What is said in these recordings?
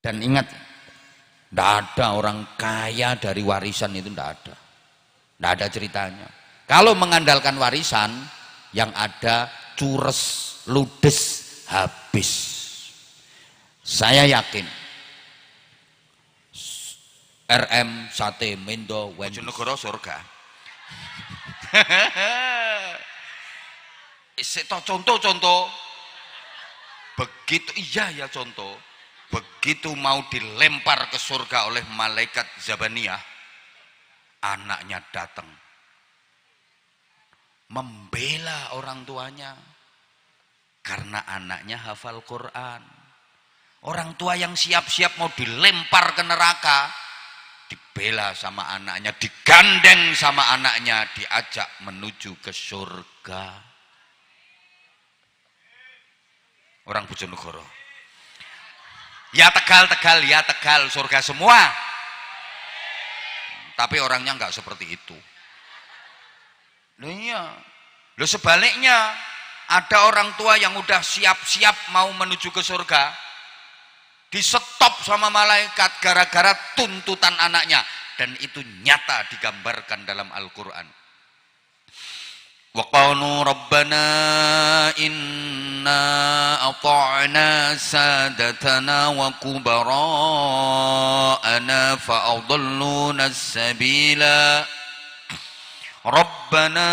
Dan ingat, tidak ada orang kaya dari warisan itu, tidak ada ceritanya. Kalau mengandalkan warisan, yang ada cures, ludes, habis. Saya yakin RM, Sate, Mendo, Bojonegoro surga. Contoh begitu, iya ya, contoh begitu mau dilempar ke surga oleh malaikat Zabaniyah, anaknya datang membela orang tuanya karena anaknya hafal Quran. Orang tua yang siap-siap mau dilempar ke neraka dibela sama anaknya, digandeng sama anaknya, diajak menuju ke surga. Orang Bojonegoro, ya Tegal, ya Tegal, surga semua. Tapi orangnya nggak seperti itu. Loh iya, loh sebaliknya, ada orang tua yang udah siap-siap mau menuju ke surga, di stop sama malaikat gara-gara tuntutan anaknya, dan itu nyata digambarkan dalam Al-Quran. Wa qalu rabbana inna ata'na sadatana wa kubara'ana fa'adalluna as-sabila rabbana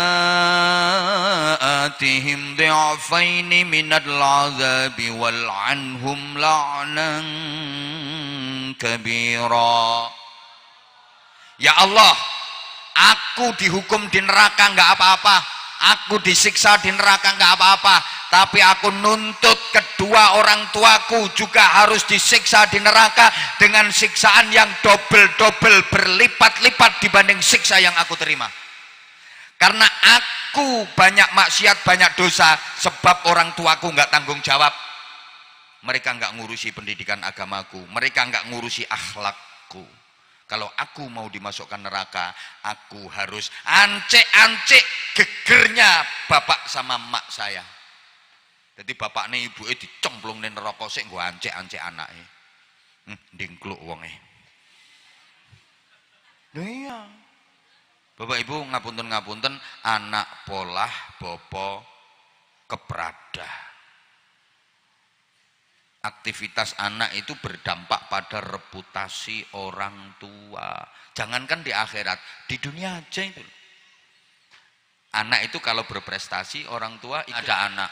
atihim dhi'afaini minal 'adzabi wal'anhum la'nan kabira. Ya Allah, aku dihukum di neraka nggak apa-apa, aku disiksa di neraka nggak apa-apa, tapi aku nuntut kedua orang tuaku juga harus disiksa di neraka dengan siksaan yang double berlipat-lipat dibanding siksa yang aku terima. Karena aku banyak maksiat, banyak dosa, sebab orang tuaku nggak tanggung jawab. Mereka nggak ngurusi pendidikan agamaku, mereka nggak ngurusi akhlakku. Kalau aku mau dimasukkan neraka, aku harus ancek-ancek gegernya bapak sama emak saya. Jadi bapaknya ibunya dicemplung di neraka sik nggo ancek-ancek anaknya. Dingkluk wonge. Iya. Bapak Ibu ngapunten-ngapunten, anak polah bopo keprada. Aktivitas anak itu berdampak pada reputasi orang tua. Jangankan di akhirat, di dunia aja itu. Anak itu kalau berprestasi, orang tua ada anak.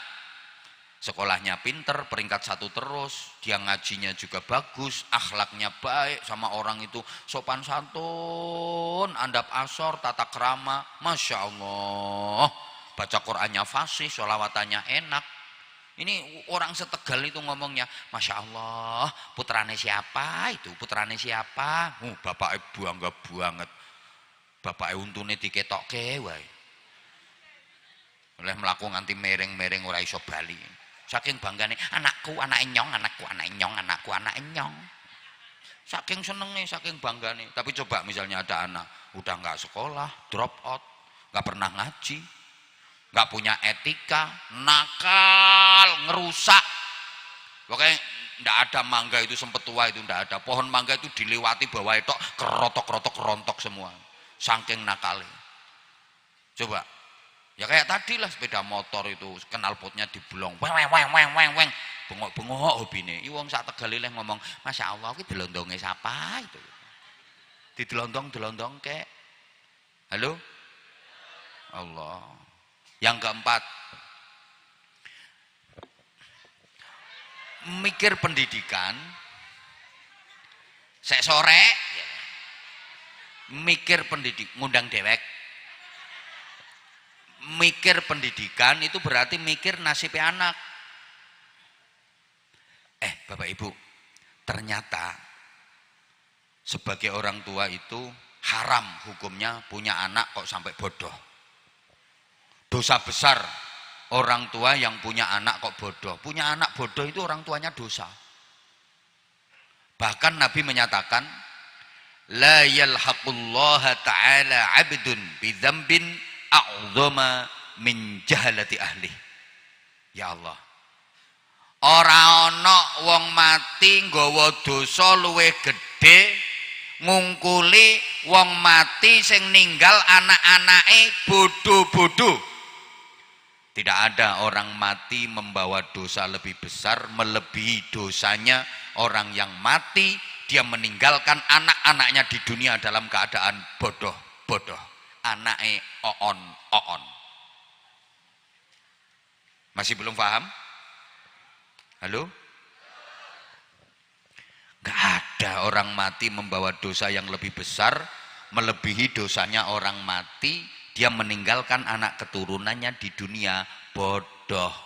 Sekolahnya pinter, peringkat 1 terus, dia ngajinya juga bagus, akhlaknya baik sama orang itu, sopan santun, andap asor, tata krama, Masya Allah, baca Qur'annya fasih, sholawatanya enak. Ini orang setegal itu ngomongnya, Masya Allah, putrane siapa itu, putrane siapa? Bapak ibu bangga banget, bapak untune diketokke wae, oleh melaku nganti mereng-mereng ora iso bali. Saking banggane, anakku anak nyong, anakku anak nyong, anakku anak nyong. Saking senengnya, saking banggane. Tapi coba misalnya ada anak udah nggak sekolah, drop out, nggak pernah ngaji, nggak punya etika, nakal, ngerusak. Pokoknya nggak ada mangga itu sempet tua itu nggak ada. Pohon mangga itu dilewati bawah itu kerotok-kerotok rontok semua. Saking nakalnya. Coba. Ya kayak tadi lah sepeda motor itu knalpotnya diblong, weng, bengok-bengok hobine. Wong sak Tegal leh ngomong, Masya Allah, iki delondonge siapa itu? Didelondong kek. Halo? Allah. Yang keempat, mikir pendidikan. Sek sore, mikir pendidik, ngundang dewek. Mikir pendidikan itu berarti mikir nasib anak. Bapak Ibu, ternyata sebagai orang tua itu haram hukumnya punya anak kok sampai bodoh. Dosa besar orang tua yang punya anak kok bodoh. Punya anak bodoh itu orang tuanya dosa. Bahkan Nabi menyatakan, la yalhaqullaha ta'ala 'abdun bidzambin a'zama min jahalati ahli. Ya Allah, Ora ana wong mati nggawa dosa luwih gedhe ngungkuli wong mati sing ninggal anak-anake bodho-bodho. Tidak ada orang mati membawa dosa lebih besar melebihi dosanya orang yang mati dia meninggalkan anak-anaknya di dunia dalam keadaan bodoh-bodoh. Anake oon. Masih belum paham? Halo? Gak ada orang mati membawa dosa yang lebih besar melebihi dosanya orang mati dia meninggalkan anak keturunannya di dunia bodoh.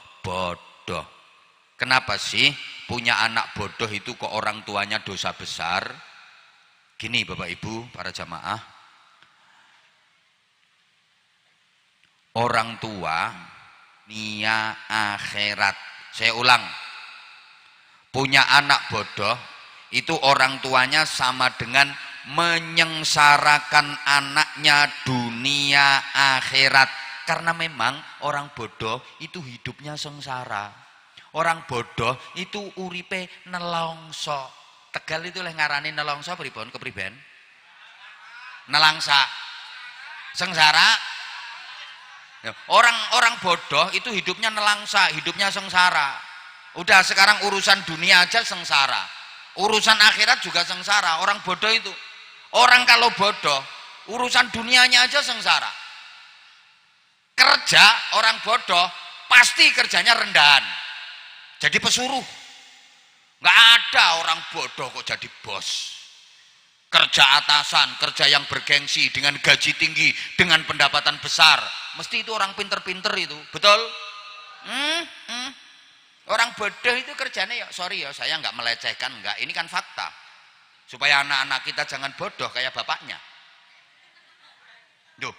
Kenapa sih punya anak bodoh itu kok orang tuanya dosa besar? Gini Bapak Ibu para jamaah, orang tua nia akhirat. Saya ulang, punya anak bodoh itu orang tuanya sama dengan menyengsarakan anaknya dunia akhirat. Karena memang orang bodoh itu hidupnya sengsara. Orang bodoh itu uripe nelongso. Tegal itu leh ngarani nelongso pripun kepriben? Nelangsa. Sengsara. Orang bodoh itu hidupnya nelangsa, hidupnya sengsara. Udah sekarang urusan dunia aja sengsara. Urusan akhirat juga sengsara. Orang bodoh itu. Orang kalau bodoh, urusan dunianya aja sengsara. Kerja orang bodoh pasti kerjanya rendahan. Jadi pesuruh. Nggak ada orang bodoh kok jadi bos. Kerja atasan, kerja yang bergengsi dengan gaji tinggi, dengan pendapatan besar. Mesti itu orang pinter-pinter itu, betul? Orang bodoh itu kerjanya ya, sorry ya, saya nggak melecehkan, nggak. Ini kan fakta. Supaya anak-anak kita jangan bodoh kayak bapaknya. Duh,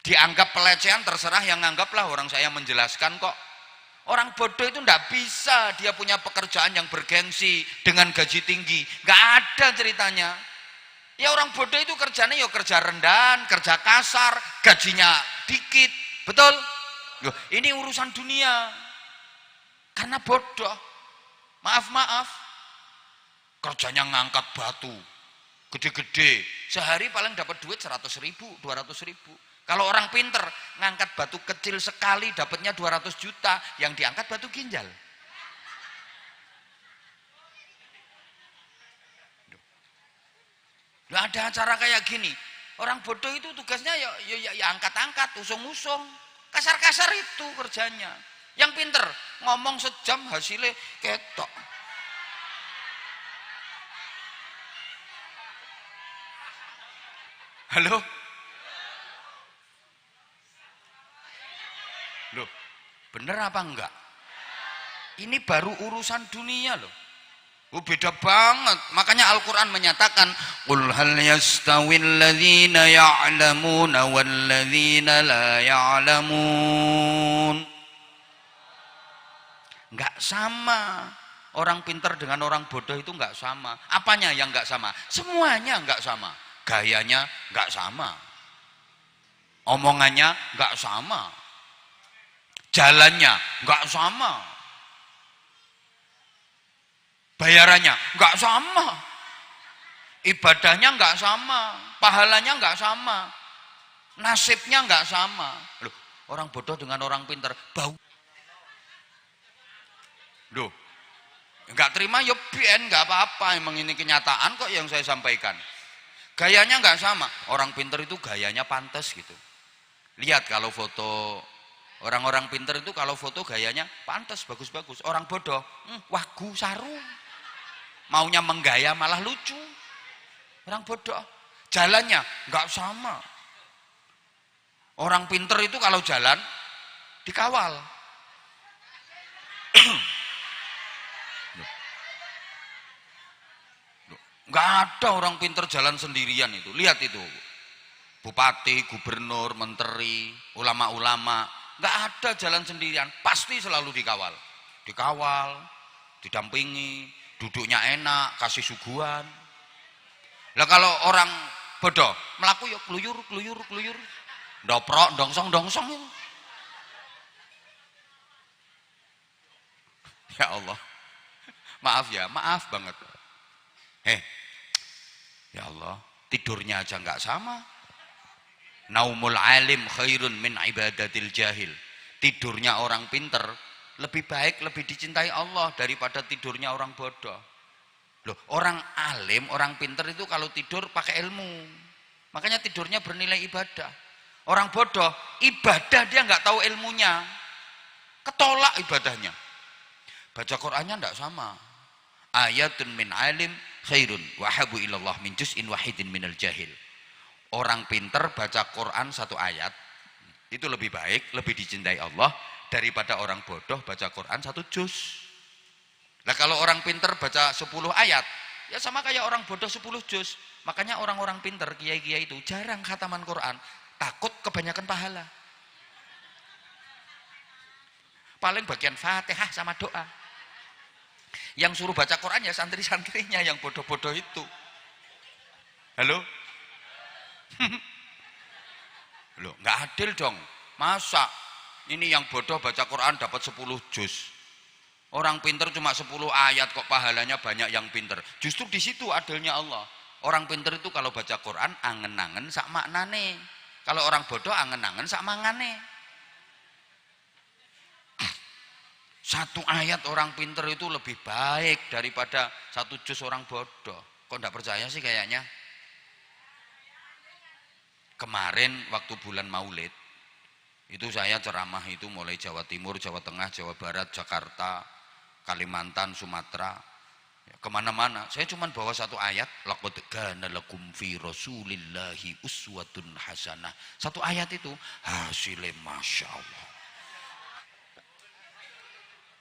dianggap pelecehan terserah yang nganggaplah, orang saya menjelaskan kok. Orang bodoh itu nggak bisa dia punya pekerjaan yang bergengsi dengan gaji tinggi, nggak ada ceritanya. Ya orang bodoh itu kerjanya ya kerja rendahan, kerja kasar, gajinya dikit, betul? Loh, ini urusan dunia. Karena bodoh, maaf, kerjanya ngangkat batu, gede-gede, sehari paling dapat duit 100.000, 200.000. Kalau orang pinter ngangkat batu kecil sekali dapatnya 200 juta, yang diangkat batu ginjal. Nah, ada acara kayak gini, orang bodoh itu tugasnya ya angkat-angkat, usung-usung, kasar-kasar itu kerjanya. Yang pinter ngomong sejam hasilnya ketok. Halo? Loh, bener apa enggak? Ini baru urusan dunia loh. Beda banget. Makanya Al-Quran menyatakan, qul hal yastawil ladzina ya'lamuna wal ladzina la ya'lamun. Enggak sama. Orang pintar dengan orang bodoh itu enggak sama. Apanya yang enggak sama? Semuanya enggak sama. Gayanya enggak sama. Omongannya enggak sama. Jalannya enggak sama. Bayarannya enggak sama. Ibadahnya enggak sama. Pahalanya enggak sama. Nasibnya enggak sama. Loh, orang bodoh dengan orang pintar bau. Loh, enggak terima ya bien, enggak apa-apa. Emang ini kenyataan kok yang saya sampaikan. Gayanya enggak sama. Orang pintar itu gayanya pantas gitu. Lihat kalau foto orang-orang pintar itu kalau foto gayanya pantas, bagus-bagus. Orang bodoh, wagu saru. Maunya menggaya malah lucu. Orang bodoh, jalannya enggak sama. Orang pintar itu kalau jalan dikawal. Enggak ada orang pintar jalan sendirian itu. Lihat itu. Bupati, gubernur, menteri, ulama-ulama, enggak ada jalan sendirian, pasti selalu dikawal. Dikawal, didampingi, duduknya enak, kasih suguhan. Lah kalau orang bodoh, melaku ya keluyur. Doprok, dongsong. Ya Allah. Maaf ya, maaf banget. Ya Allah, tidurnya aja nggak sama. Naumul alim khairun min ibadatil jahil. Tidurnya orang pinter lebih baik, lebih dicintai Allah daripada tidurnya orang bodoh. Loh, orang alim, orang pinter itu kalau tidur pakai ilmu. Makanya tidurnya bernilai ibadah. Orang bodoh, ibadah dia nggak tahu ilmunya. Ketolak ibadahnya. Baca Qur'annya enggak sama. Ayatun min alim khairun wa habu ilallah min juz'in wahidin minal jahil. Orang pinter baca Quran satu ayat itu lebih baik, lebih dicintai Allah daripada orang bodoh baca Quran satu juz. Nah kalau orang pinter baca 10 ayat ya sama kayak orang bodoh 10 juz. Makanya orang-orang pinter, kiai-kiai itu jarang khataman Quran, takut kebanyakan pahala. Paling bagian Fatihah sama doa. Yang suruh baca Quran ya santri-santrinya yang bodoh-bodoh itu. Halo? Loh, nggak adil dong. Masa ini yang bodoh baca Quran dapat 10 juz. Orang pinter cuma 10 ayat kok pahalanya banyak yang pinter. Justru di situ adilnya Allah. Orang pinter itu kalau baca Quran angen-angen sak maknane. Kalau orang bodoh angen-angen sak mangane. Satu ayat orang pinter itu lebih baik daripada satu juz orang bodoh. Kok enggak percaya sih kayaknya? Kemarin waktu bulan Maulid itu saya ceramah itu mulai Jawa Timur, Jawa Tengah, Jawa Barat, Jakarta, Kalimantan, Sumatera, ya, kemana-mana. Saya cuma bawa satu ayat, laqad kana lakum fi rasulillahi uswatun hasanah. Satu ayat itu hasilnya masya Allah.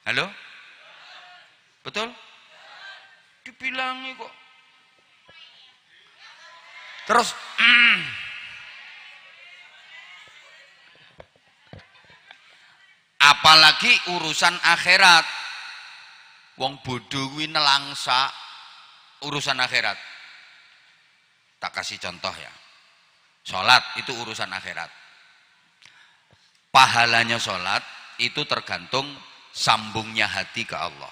Halo? Betul? Dibilangi kok. Terus apalagi urusan akhirat. Wong bodoh kuwi nelangsa urusan akhirat. Tak kasih contoh ya. Salat itu urusan akhirat. Pahalanya salat itu tergantung sambungnya hati ke Allah.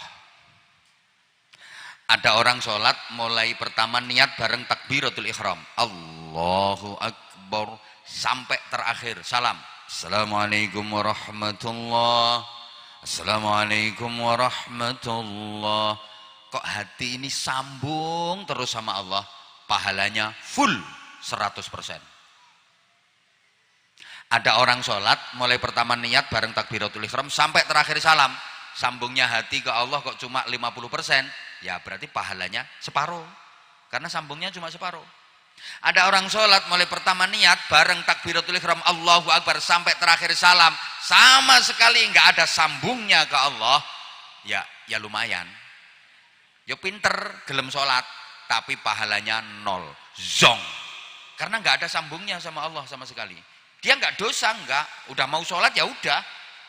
Ada orang salat mulai pertama niat bareng takbiratul ihram. Allahu akbar sampai terakhir salam. Assalamualaikum warahmatullahi. Assalamualaikum warahmatullah. Kok hati ini sambung terus sama Allah, pahalanya full 100%. Ada orang sholat mulai pertama niat bareng takbiratul ihram sampai terakhir salam, sambungnya hati ke Allah kok cuma 50%, ya berarti pahalanya separuh karena sambungnya cuma separuh. Ada orang sholat mulai pertama niat bareng takbiratul ihram Allahu akbar sampai terakhir salam sama sekali nggak ada sambungnya ke Allah, ya lumayan, ya pinter gelem sholat tapi pahalanya nol, zong, karena nggak ada sambungnya sama Allah sama sekali. Dia nggak dosa, nggak, udah mau sholat ya udah,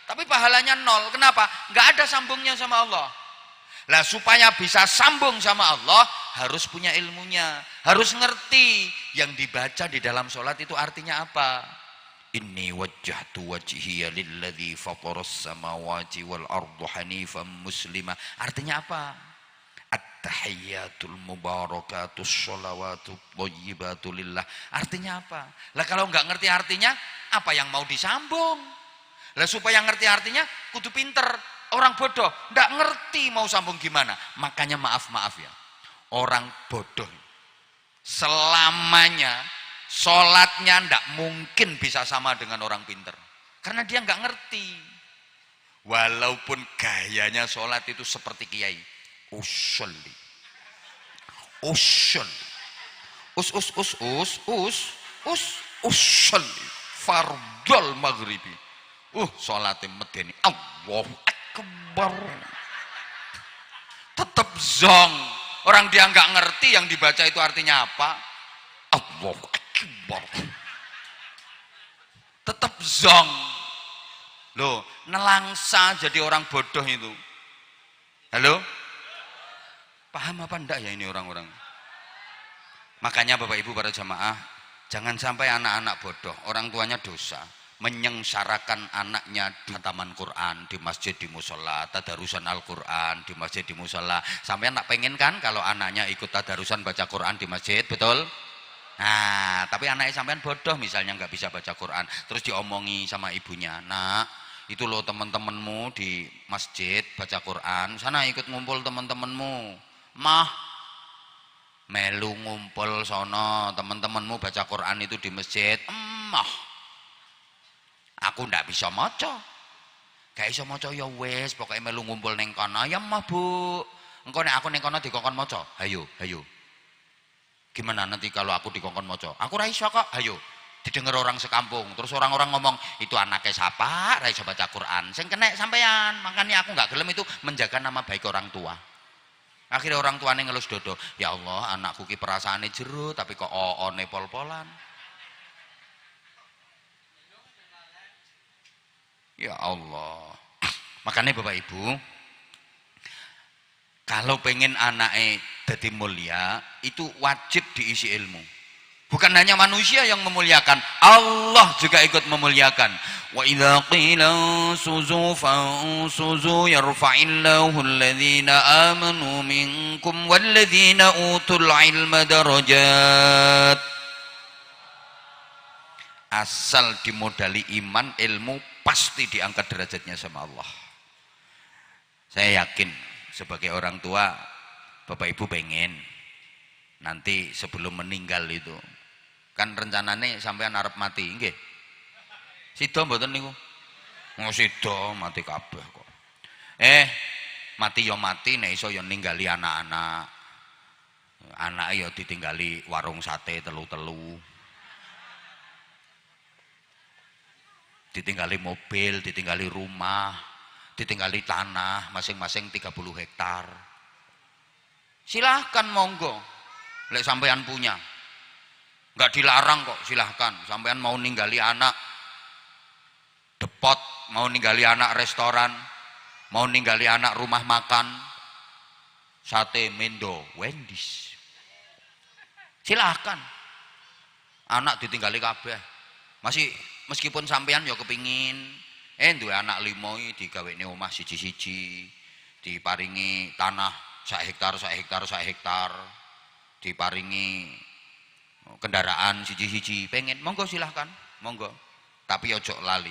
tapi pahalanya nol. Kenapa? Nggak ada sambungnya sama Allah. Lah supaya bisa sambung sama Allah harus punya ilmunya, harus ngerti yang dibaca di dalam sholat itu artinya apa. Inni wajjahtu wajhiya lilladzi fataras samawati wal ardu hanifan muslima. Artinya apa? At-tahiyyatul mubarakatus sholawatut thayyibatu lillah. Artinya apa? Lah kalau nggak ngerti artinya, apa yang mau disambung? Lah supaya ngerti artinya kudu pinter. Orang bodoh nggak ngerti mau sambung gimana. Makanya maaf ya, orang bodoh selamanya sholatnya nggak mungkin bisa sama dengan orang pinter, karena dia nggak ngerti. Walaupun gayanya sholat itu seperti kiai, usolli, usolli, fardol maghribi, sholatnya medeni, Allahu akbar, tetap zong. Orang dia nggak ngerti yang dibaca itu artinya apa, Allahu akbar, tetap zong. Loh, nelangsa jadi orang bodoh itu. Halo? Paham apa enggak ya ini orang-orang? Makanya Bapak Ibu para jamaah, jangan sampai anak-anak bodoh, orang tuanya dosa. menyengsarakan anaknya di hataman Quran, di masjid, di musola, tadarusan Al-Quran, di masjid, di musola. Sampean tak pengen kan kalau anaknya ikut tadarusan baca Quran di masjid, betul? Nah, tapi anaknya sampean bodoh misalnya nggak bisa baca Quran, terus diomongi sama ibunya, nak, itu loh teman-temanmu di masjid baca Quran, sana ikut ngumpul teman-temanmu. Mah, melu ngumpul sono, teman-temanmu baca Quran itu di masjid. Mah, aku ndak bisa maca. Gak iso maca ya wis, pokoke melu ngumpul ning kono. Ya mah, Bu. Engko nek aku ning kono dikongkon maca. Hayo, hayo. Gimana nanti kalau aku dikongkon maca? Aku ra iso kok. Hayo. Didengar orang sekampung. Terus orang-orang ngomong, "Itu anaknya siapa? Ra iso baca Quran." Sing kena sampean. Makanya aku nggak gelem itu menjaga nama baik orang tua. Akhirnya orang tuane ngelus dodo. Ya Allah, anakku ki perasaane jero tapi kok oone pol-polan. Ya Allah. Makanya Bapak Ibu, kalau pengen anaknya jadi mulia, itu wajib diisi ilmu. Bukan hanya manusia yang memuliakan, Allah juga ikut memuliakan. Wa idza qila suzu fansuzu yarfa'illahu alladhina amanu minkum walladhina utul ilma darajat. Asal dimodali iman, ilmu, pasti diangkat derajatnya sama Allah. Saya yakin sebagai orang tua, Bapak Ibu pengen nanti sebelum meninggal itu, kan rencananya sampean arep mati, nggih. Sida mboten niku? Oh sida, mati kabeh kok. Mati ya mati, nek iso ya ninggali anak-anak. Anake ya ditinggali warung sate telu-telu. Ditinggali mobil, ditinggali rumah, ditinggali tanah masing-masing 30 hektar. Silahkan monggo, lek sampean punya, nggak dilarang kok, silahkan. Sampean mau ninggali anak depot, mau ninggali anak restoran, mau ninggali anak rumah makan, sate Mendo, Wendy's, silahkan. Anak ditinggali kabeh. Meskipun sampean ya kepingin duwe anak 5 digawekne omah siji-siji, diparingi tanah sak hektar, diparingi kendaraan siji-siji, pengen monggo silahkan, monggo. Tapi ojo lali.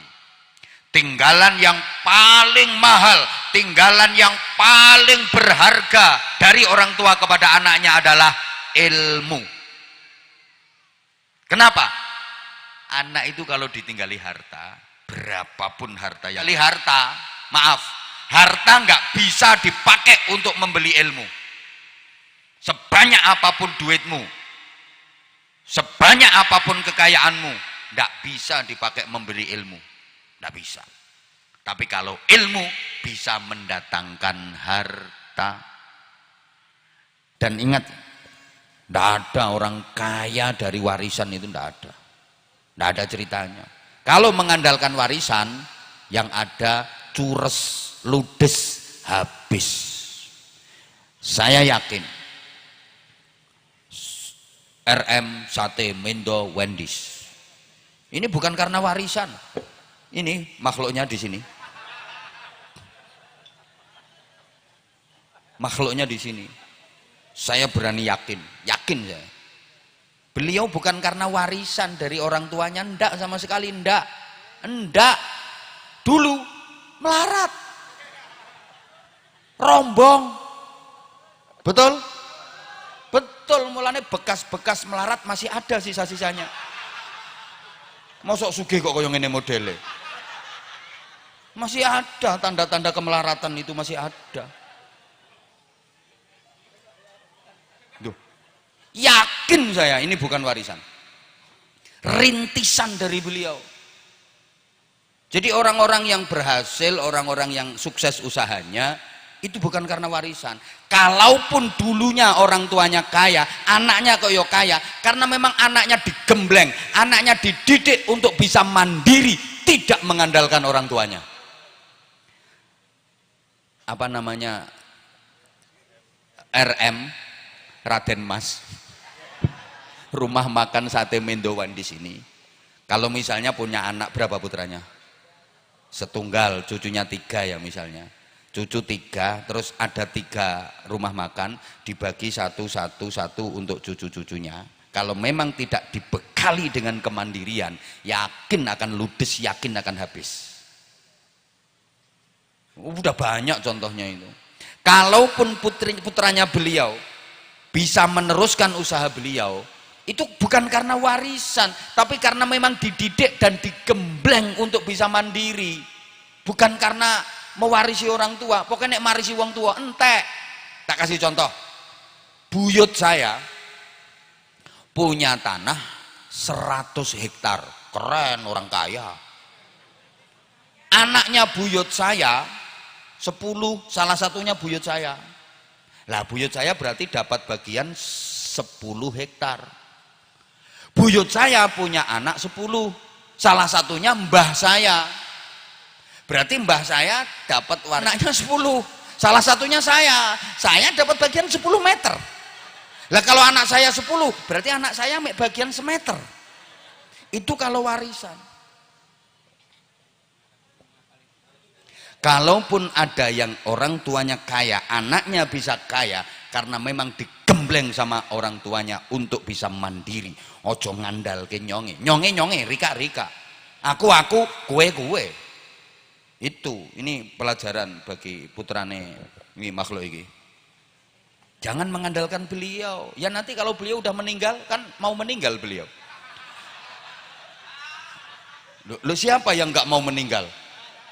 Tinggalan yang paling mahal, tinggalan yang paling berharga dari orang tua kepada anaknya adalah ilmu. Kenapa? Anak itu kalau ditinggali harta, berapapun harta yang harta nggak bisa dipakai untuk membeli ilmu. Sebanyak apapun duitmu, sebanyak apapun kekayaanmu, nggak bisa dipakai membeli ilmu, nggak bisa. Tapi kalau ilmu bisa mendatangkan harta. Dan ingat, nggak ada orang kaya dari warisan, itu nggak ada. Nggak ada ceritanya. Kalau mengandalkan warisan, yang ada cures, ludes, habis. Saya yakin RM, sate, Mendo, Wendy's, ini bukan karena warisan. Ini makhluknya di sini. Makhluknya di sini. Saya berani yakin saya. Beliau bukan karena warisan dari orang tuanya, ndak sama sekali, ndak. Dulu melarat, rombong, betul, mulane bekas-bekas melarat masih ada sisa-sisanya. Mosok sugih kok koyo ngene modele, masih ada tanda-tanda kemelaratan itu, masih ada. Yakin saya ini bukan warisan, rintisan dari beliau. Jadi orang-orang yang berhasil, orang-orang yang sukses usahanya, itu bukan karena warisan. Kalaupun dulunya orang tuanya kaya, anaknya kok yo kaya, karena memang anaknya digembleng, anaknya dididik untuk bisa mandiri, tidak mengandalkan orang tuanya. Apa namanya, RM, Raden Mas, rumah makan sate Mendoan di sini. Kalau misalnya punya anak, berapa putranya? Setunggal, cucunya 3 ya misalnya. Cucu 3, terus ada 3 rumah makan, dibagi satu untuk cucu-cucunya. Kalau memang tidak dibekali dengan kemandirian, yakin akan ludes, yakin akan habis. Udah banyak contohnya itu. Kalaupun putranya beliau bisa meneruskan usaha beliau, itu bukan karena warisan, tapi karena memang dididik dan digembleng untuk bisa mandiri. Bukan karena mewarisi orang tua. Pokoknya nek marisi wong tua entek. Tak kasih contoh. Buyut saya punya tanah 100 hektar. Keren, orang kaya. Anaknya buyut saya 10, salah satunya buyut saya. Lah buyut saya berarti dapat bagian 10 hektar. Buyut saya punya anak 10, salah satunya mbah saya. Berarti mbah saya dapat anaknya 10, salah satunya saya dapat bagian 10 meter. Lah kalau anak saya 10, berarti anak saya bagian semeter. Itu kalau warisan. Kalaupun ada yang orang tuanya kaya, anaknya bisa kaya karena memang digembleng sama orang tuanya untuk bisa mandiri. Ojo ngandal ke nyonge, rika, aku, kue. Itu, ini pelajaran bagi putrane ini makhluk ini. Jangan mengandalkan beliau. Ya nanti kalau beliau udah meninggal, kan mau meninggal beliau. Loh siapa yang nggak mau meninggal?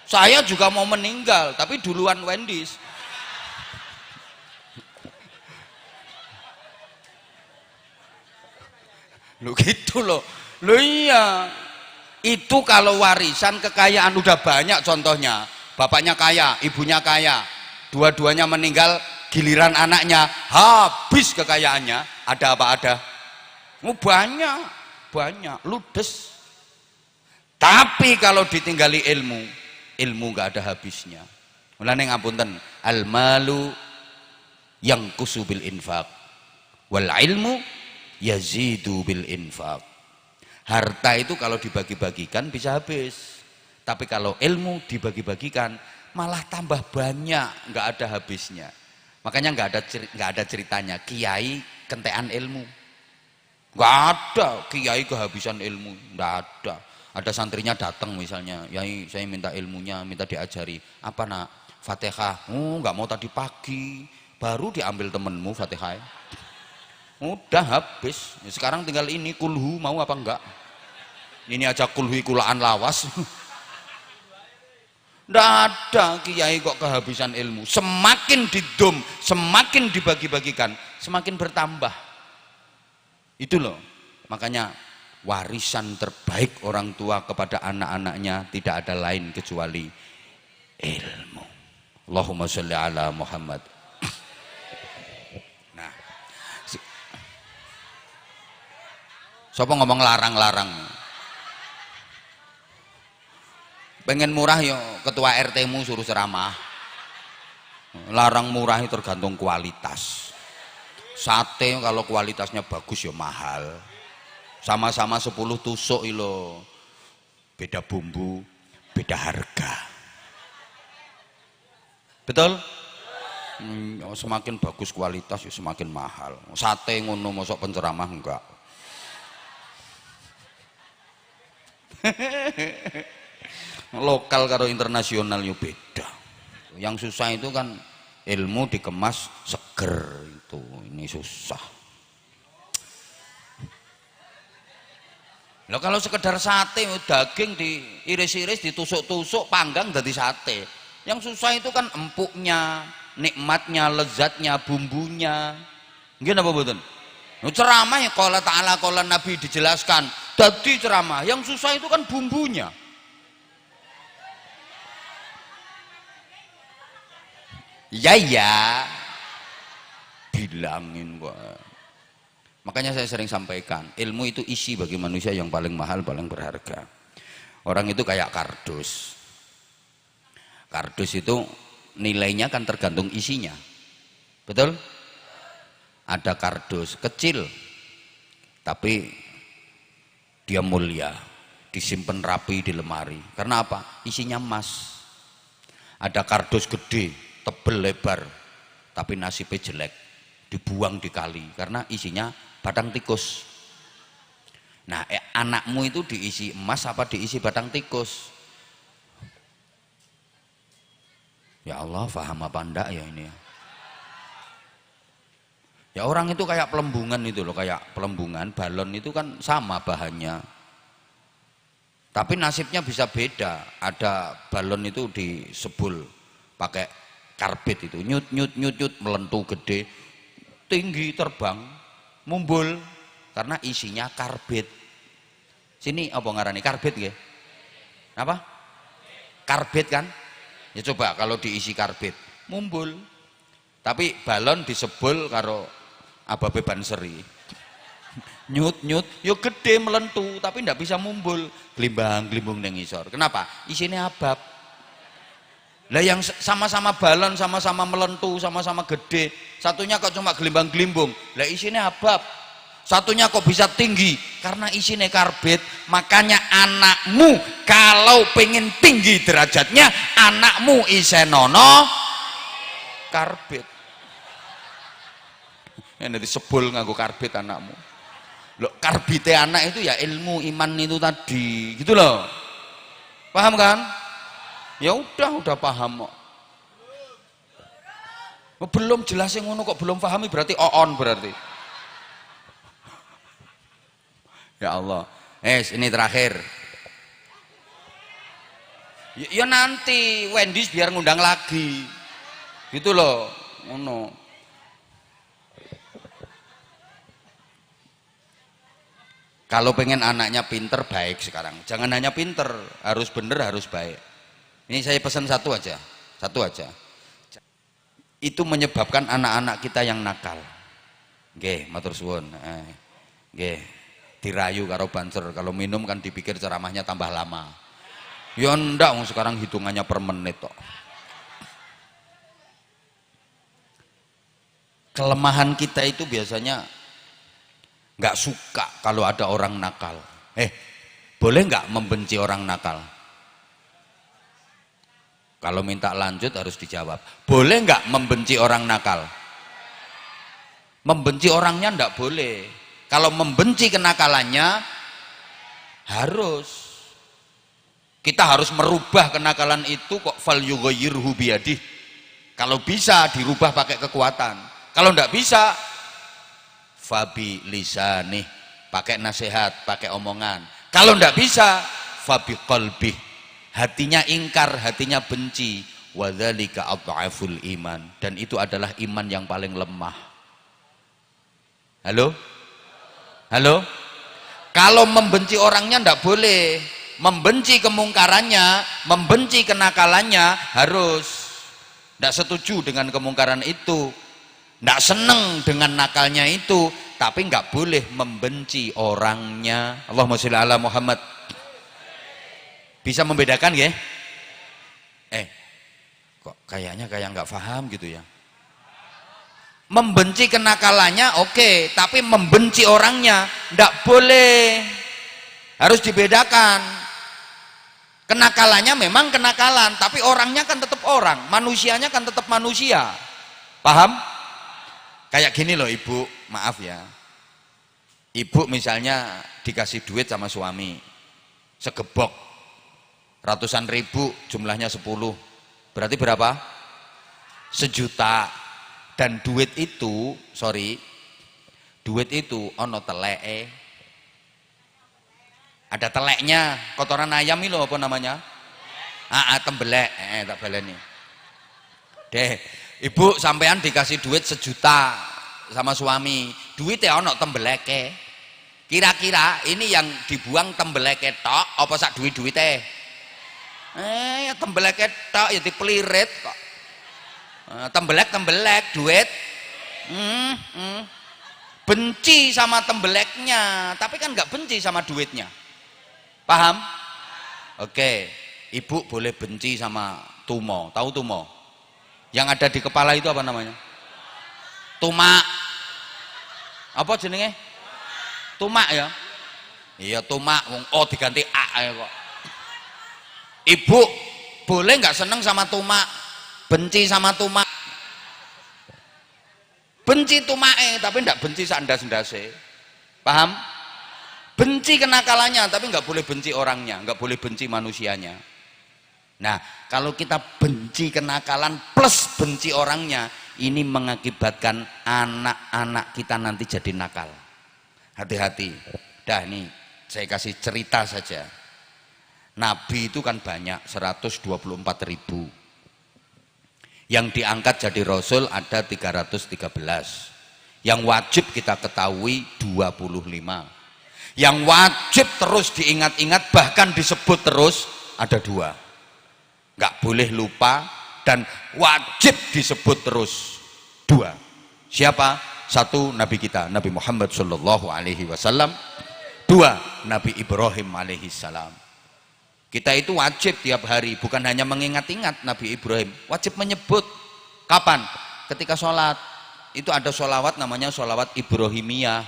Saya juga mau meninggal, tapi duluan Wendy's. Loh gitu loh. Loh iya. Itu kalau warisan kekayaan udah banyak contohnya. Bapaknya kaya, ibunya kaya. Dua-duanya meninggal, giliran anaknya habis kekayaannya. Ada apa ada? Oh, banyak, ludes. Tapi kalau ditinggali ilmu gak ada habisnya. Mulane ngapunten, al malu yang kusubil infak, wal ilmu yazidu bil infak. Harta itu kalau dibagi-bagikan bisa habis, tapi kalau ilmu dibagi-bagikan malah tambah banyak, nggak ada habisnya. Makanya nggak ada ceritanya kiai kentean ilmu, nggak ada kiai kehabisan ilmu, nggak ada. Ada santrinya datang misalnya, yai saya minta ilmunya, minta diajari apa nak? Fatihah. Oh nggak mau tadi pagi, baru diambil temenmu Fatihah. Udah habis. Sekarang tinggal ini kulhu, mau apa enggak? Ini aja kulhu kulaan lawas. Nggak ada kiai kok kehabisan ilmu. Semakin didom, semakin dibagi-bagikan, semakin bertambah. Itu loh. Makanya warisan terbaik orang tua kepada anak-anaknya tidak ada lain kecuali ilmu. Allahumma sholli ala Muhammad. Nah, siapa ngomong larang-larang? Pengen murah yo ketua RT-mu suruh ceramah. Larang murah itu tergantung kualitas. Sate kalau kualitasnya bagus ya mahal. Sama-sama 10 tusuk ilo, beda bumbu, beda harga. Betul? Semakin bagus kualitas ya semakin mahal. Sate ngono mosok penceramah enggak. Lokal karo internasional yo beda. Yang susah itu kan ilmu dikemas seger itu, ini susah. Lah kalau sekedar sate daging diiris-iris, ditusuk-tusuk, panggang jadi sate. Yang susah itu kan empuknya, nikmatnya, lezatnya, bumbunya. Nggih napa mboten? Ceramah ya qala ta'ala qala Nabi dijelaskan. Dadi ceramah, yang susah itu kan bumbunya. Ya bilangin kok. Makanya saya sering sampaikan, ilmu itu isi bagi manusia yang paling mahal, paling berharga. Orang itu kayak kardus. Kardus itu nilainya kan tergantung isinya. Betul? Ada kardus kecil, tapi dia mulia. disimpan rapi di lemari. Karena apa? Isinya emas. Ada kardus gede, tebel lebar, tapi nasibnya jelek, dibuang di kali karena isinya batang tikus. Nah, anakmu itu diisi emas apa diisi batang tikus? Ya Allah, paham apa enggak ya ini ya? Ya orang itu kayak pelembungan itu loh, kayak pelembungan, balon itu kan sama bahannya. Tapi nasibnya bisa beda. Ada balon itu disebul pakai karbit itu, nyut nyut nyut nyut, melentu gede, tinggi, terbang, mumbul karena isinya karbit. Sini apa ngarani karbit nggih? Apa? Karbit kan? Ya coba kalau diisi karbit, mumbul. Tapi balon disebul karo ababe banseri. Nyut nyut, yo gede melentu tapi ndak bisa mumbul, glimbang-glimbung nang isor. Kenapa? Isinya abab. Lah yang sama-sama balon, sama-sama melentu, sama-sama gede, satunya kok cuma glimbang-glimbung. Lah isinya abab. Satunya kok bisa tinggi karena isinya karbit. Makanya anakmu kalau pengen tinggi derajatnya, anakmu isenono karbit. Yang disebul nganggo karbit anakmu. Loh, karbite anak itu ya ilmu iman itu tadi, gitu loh. Paham kan? Ya udah paham kok. Belum jelasin ngono kok belum pahami berarti on berarti. Ya Allah. Ini terakhir. Ya nanti Wendy's biar ngundang lagi. Gitu loh. Ngono. Kalau pengen anaknya pinter, baik sekarang. Jangan hanya pinter, harus bener, harus baik. Ini saya pesan satu aja. Itu menyebabkan anak-anak kita yang nakal. Nggih, matur suwun. Nggih, dirayu karo banser. Kalau minum kan dipikir ceramahnya tambah lama. Ya ndak, sekarang hitungannya per menit kok. Kelemahan kita itu biasanya nggak suka kalau ada orang nakal. Boleh nggak membenci orang nakal? Kalau minta lanjut harus dijawab. Boleh nggak membenci orang nakal? Membenci orangnya ndak boleh. Kalau membenci kenakalannya harus. Kita harus merubah kenakalan itu kok, fal yughayyirhu biyadih. Kalau bisa dirubah pakai kekuatan. Kalau ndak bisa fabi lisanih, pakai nasihat, pakai omongan. Kalau ndak bisa fabi qalbih, hatinya ingkar, hatinya benci. Wadzalika adhaful iman, dan itu adalah iman yang paling lemah. Halo? Kalau membenci orangnya ndak boleh, membenci kemungkarannya, membenci kenakalannya harus. Ndak setuju dengan kemungkaran itu, nggak seneng dengan nakalnya itu, tapi nggak boleh membenci orangnya. Allahumma sholli ala Muhammad. Bisa membedakan ya? Kok kayaknya kayak nggak paham gitu ya. Membenci kenakalannya oke, tapi membenci orangnya nggak boleh. Harus dibedakan. Kenakalannya memang kenakalan, tapi orangnya kan tetap orang, manusianya kan tetap manusia. Paham? Kayak gini loh ibu, maaf ya. Ibu misalnya dikasih duit sama suami, segebok, ratusan ribu, jumlahnya 10. Berarti berapa? 1 juta. Dan duit itu, duit itu ono teleke. Ada teleknya, kotoran ayam ini loh apa namanya? Tembelek, tak baleni. Deh. Ibu sampean dikasih duit 1 juta sama suami, duitnya ono tembeleke. Kira-kira ini yang dibuang tembeleke tok apa sak duit-duite? Ya tembeleke tok ya dipelirit kok. Tembelek duit. Benci sama tembeleknya, tapi kan nggak benci sama duitnya. Paham? Oke, ibu boleh benci sama tumo. Tahu tumo? Yang ada di kepala itu apa namanya? Tumak. Apa jenenge? Tumak ya. Iya tumak, wong O diganti A ae kok. Ibu boleh nggak seneng sama tumak, benci sama tumak? Benci tumae tapi nggak benci sandas-ndase. Paham? Benci kenakalannya tapi nggak boleh benci orangnya, nggak boleh benci manusianya. Nah, kalau kita benci kenakalan plus benci orangnya, ini mengakibatkan anak-anak kita nanti jadi nakal. Hati-hati. Dah nih, saya kasih cerita saja. Nabi itu kan banyak, 124.000. Yang diangkat jadi Rasul ada 313. Yang wajib kita ketahui 25. Yang wajib terus diingat-ingat bahkan disebut terus ada 2. Nggak boleh lupa dan wajib disebut terus 2. Siapa? 1 Nabi kita, Nabi Muhammad Shallallahu Alaihi Wasallam. 2 Nabi Ibrahim Alaihi Salam. Kita itu wajib tiap hari, bukan hanya mengingat-ingat Nabi Ibrahim, wajib menyebut. Kapan? Ketika sholat. Itu ada sholawat namanya sholawat Ibrahimiyah.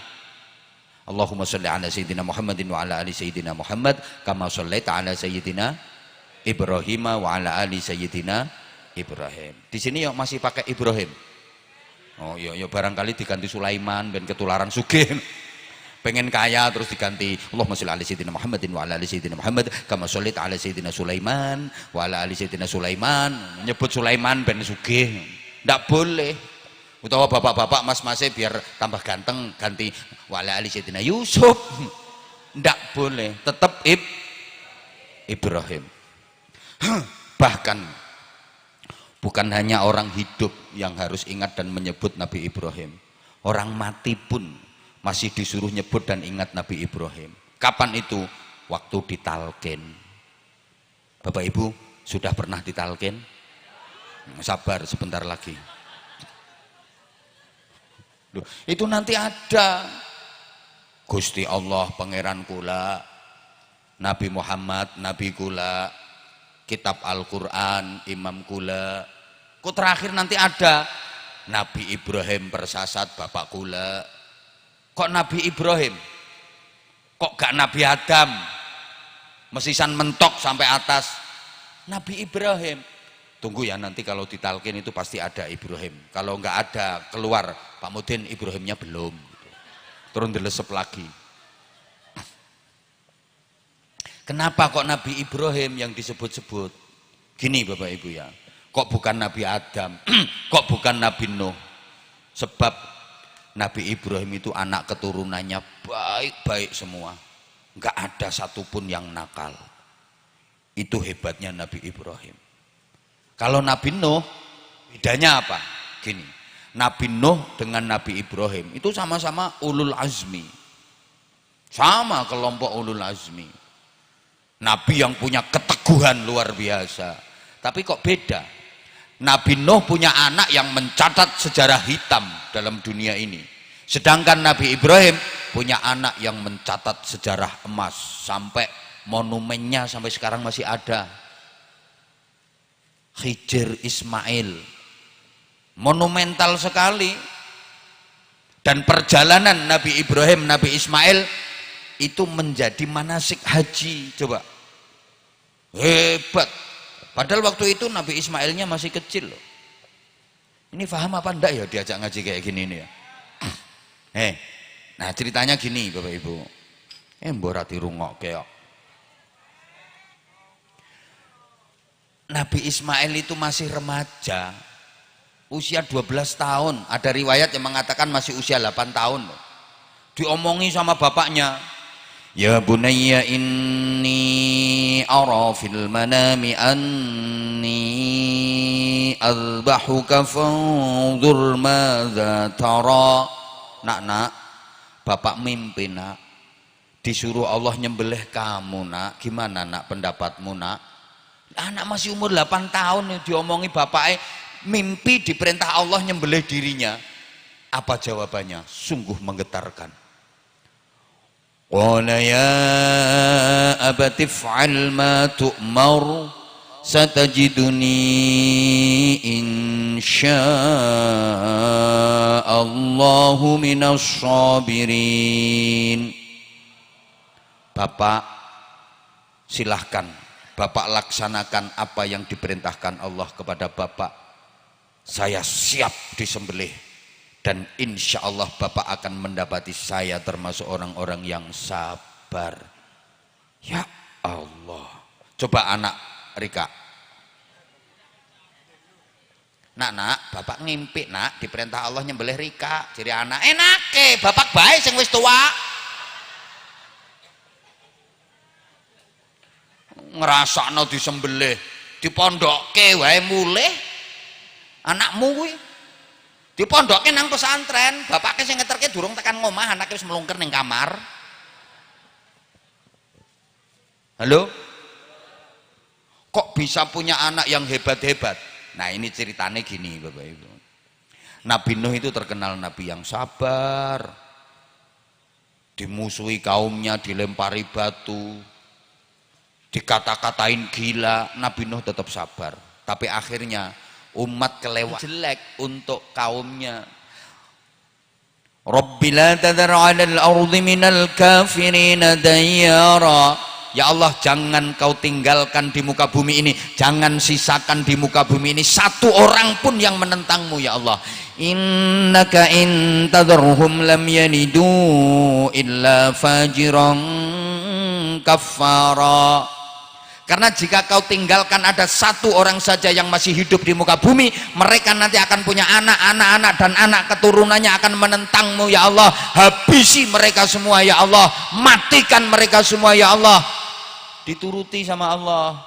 Allahumma sholli ala Sayyidina Muhammadin wa ala ali Sayyidina Muhammad kama shollaita ala Sayyidina Ibrahim wa ala ali Sayyidina Ibrahim. Di sini yuk masih pakai Ibrahim. Oh iya, barangkali diganti Sulaiman ben ketularan sugih. Pengen kaya terus diganti Allahumma sholli ala Sayyidina Muhammadin wa ala ali Sayyidina Muhammad kama shollaita ala Sayyidina Sulaiman wa ala ali Sayyidina Sulaiman. Nyebut Sulaiman ben sugih. Ndak boleh. Utawa bapak-bapak mas-masnya biar tambah ganteng ganti wa ala ali Sayyidina Yusuf. Ndak boleh, tetap Ibrahim. Bahkan bukan hanya orang hidup yang harus ingat dan menyebut Nabi Ibrahim, orang mati pun masih disuruh nyebut dan ingat Nabi Ibrahim. Kapan itu? Waktu ditalkin. Bapak Ibu sudah pernah ditalkin? Sabar sebentar lagi. Duh, itu nanti ada Gusti Allah pangeran kula, Nabi Muhammad Nabi kula, kitab Al-Quran Imam kula. Kok terakhir nanti ada Nabi Ibrahim persasat bapak kula. Kok Nabi Ibrahim? Kok gak Nabi Adam? Mesisan mentok sampai atas. Nabi Ibrahim. Tunggu ya, nanti kalau ditalkin itu pasti ada Ibrahim. Kalau nggak ada keluar Pak Mudin Ibrahimnya belum. Turun dilesep lagi. Kenapa kok Nabi Ibrahim yang disebut-sebut? Gini Bapak Ibu ya. Kok bukan Nabi Adam? Kok bukan Nabi Nuh? Sebab Nabi Ibrahim itu anak keturunannya baik-baik semua. Nggak ada satupun yang nakal. Itu hebatnya Nabi Ibrahim. Kalau Nabi Nuh, bedanya apa? Gini, Nabi Nuh dengan Nabi Ibrahim itu sama-sama ulul azmi. Sama kelompok ulul azmi. Nabi yang punya keteguhan luar biasa. Tapi kok beda? Nabi Nuh punya anak yang mencatat sejarah hitam dalam dunia ini. Sedangkan Nabi Ibrahim punya anak yang mencatat sejarah emas. Sampai monumennya sampai sekarang masih ada. Khidir Ismail. Monumental sekali. Dan perjalanan Nabi Ibrahim, Nabi Ismail itu menjadi manasik haji. Coba. Hebat. Padahal waktu itu Nabi Ismailnya masih kecil loh. Ini paham apa enggak ya diajak ngaji kayak gini nih ya? Nah ceritanya gini Bapak Ibu. Mbok rati rungok kayak. Nabi Ismail itu masih remaja. Usia 12 tahun. Ada riwayat yang mengatakan masih usia 8 tahun loh. Diomongi sama bapaknya. Ya bunayya inni ara fil manami anni azbahuka fanzur madza tara. Nak, bapak mimpi nak, disuruh Allah nyembelih kamu nak. Gimana nak pendapatmu nak? Anak masih umur 8 tahun diomongi bapaknya, mimpi diperintah Allah nyembelih dirinya. Apa jawabannya? Sungguh menggetarkan. Qala ya abati fa'al ma tu'mar satajiduni insya'allahu minas sabirin. Bapak silahkan Bapak laksanakan apa yang diperintahkan Allah kepada Bapak. Saya siap disembelih dan insya Allah Bapak akan mendapati saya termasuk orang-orang yang sabar. Ya Allah. Coba anak Rika. Nak, Bapak ngimpi nak diperintah Allah nyembelih Rika. Jadi anak enake, Bapak baik sing wis tua. Ngrasakno disembelih, dipondokke wae mulih. Anakmu kuwi dipondokke nang pesantren, bapaknya sing ngeterke durung tekan ngomah, anaknya wis melungker ning kamar. Halo? Kok bisa punya anak yang hebat-hebat? Nah, ini ceritanya gini Bapak Ibu. Nabi Nuh itu terkenal nabi yang sabar. Dimusuhi kaumnya, dilempari batu, dikata-katain gila, Nabi Nuh tetap sabar. Tapi akhirnya umat kelewat jelek untuk kaumnya. Rabbi la tadhar 'alal ardi minal kafirina dayyara. Ya Allah, jangan kau tinggalkan di muka bumi ini, jangan sisakan di muka bumi ini satu orang pun yang menentangmu ya Allah. Innaka in tadharhum lam yalidu illa fajiran kafara. Karena jika kau tinggalkan ada satu orang saja yang masih hidup di muka bumi, mereka nanti akan punya anak-anak dan anak keturunannya akan menentangmu ya Allah. Habisi mereka semua ya Allah, matikan mereka semua ya Allah. Dituruti sama Allah.